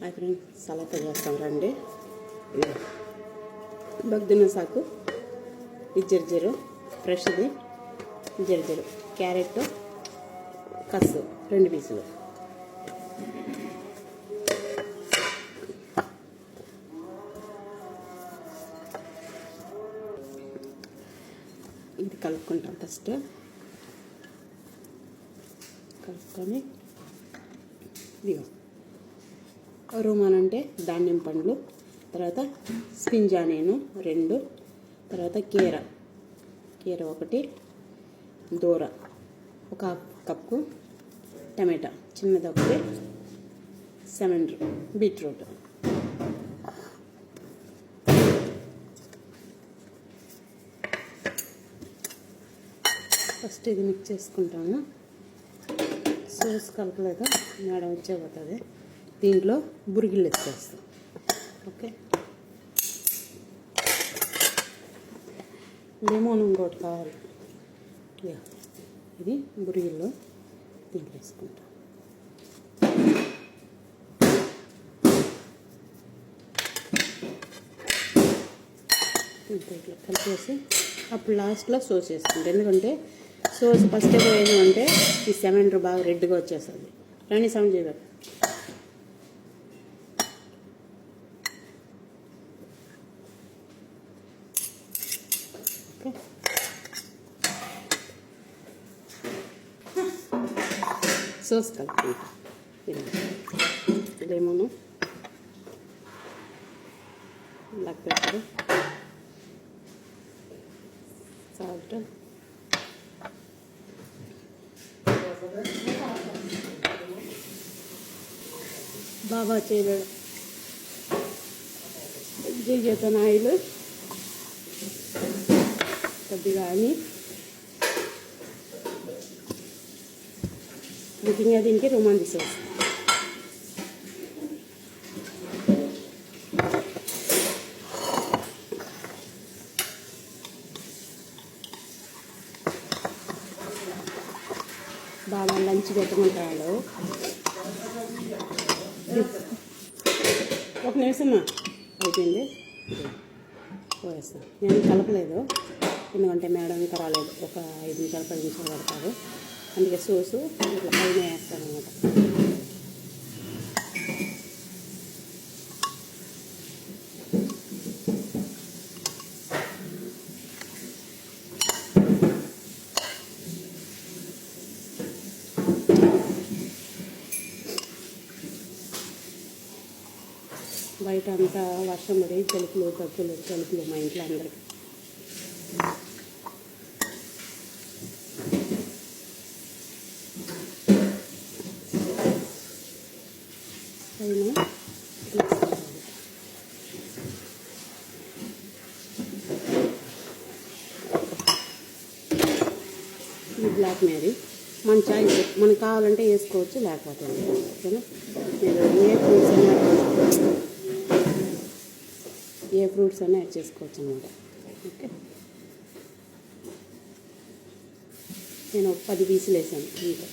Hi friends, salad చేస్తాం రండి. బగ్దిన సాకు ఇది జర్జరు ఫ్రెష్ది జర్జరు, క్యారెట్ కస్సు 2 పీసులు, ఇది కలుపుకుంటాం. ఫస్ట్ కలుపుకొని ఇదిగో రోమాన్ అంటే ధాన్యం పండ్లు, తర్వాత స్పింజ్ ఆనియన్ 2, తర్వాత కీర 1, దూర 1 కప్పు, టమాటా చిన్నది 1, సెమండ్రు బీట్రూట్. ఫస్ట్ ఇది మిక్స్ చేసుకుంటాము. సోస్ కలపలేదు, మేడం వచ్చేపోతుంది. దీంట్లో బురిగిళ్ళు ఎత్తేస్తాం. ఓకే, లెమన్ ఇంకోటి కావాలి. ఇది బురిగిళ్ళు దీంట్లో వేసుకుంటాం. ఇట్లా కలిపేసి అప్పుడు లాస్ట్లో సోస్ వేసుకుంటాం. ఎందుకంటే సోస్ ఫస్ట్ పోయిందంటే ఈ సెమెంటర్ బాగా రెడ్గా వచ్చేస్తుంది. రండి సౌండ్ చేయగలరు. ఓకే, సోస్ కలుపుకుంటాం. లెమను, బ్లాక్ పెప్పర్, సాల్ట్, బాగా చేయలేదు జీలకర్ర ఆయిల్ కొద్దిగా అని ముఖ్యంగా దీనికి రోమాన్ సోస్. బాగా లంచ్ పెట్టుకుంటాడు. 1 నిమిషం అయిపోయింది, పోయేస్తాను. నేను కలపలేదు ఎందుకంటే మేడం ఇంకా రాలేదు. ఒక 5 నిమిషాలు 10 నిమిషాలు పడతారు. అందుకే సోసు ఇట్లా పైన వేస్తాను అన్నమాట. బయట అంతా వర్షం పడి తలుపులు తలుపులు మా ఇంట్లో అందరికి. ఇది బ్లాక్ మేరీ మన చాయిస్, మనకు కావాలంటే వేసుకోవచ్చు, లేకపోతే ఓకేనా. మీరు ఏ ఫ్రూట్స్ అయినా యాడ్ చేసుకోవచ్చు అన్నమాట. ఓకే, నేను 10 పీసులు వేసాను ఇంకా.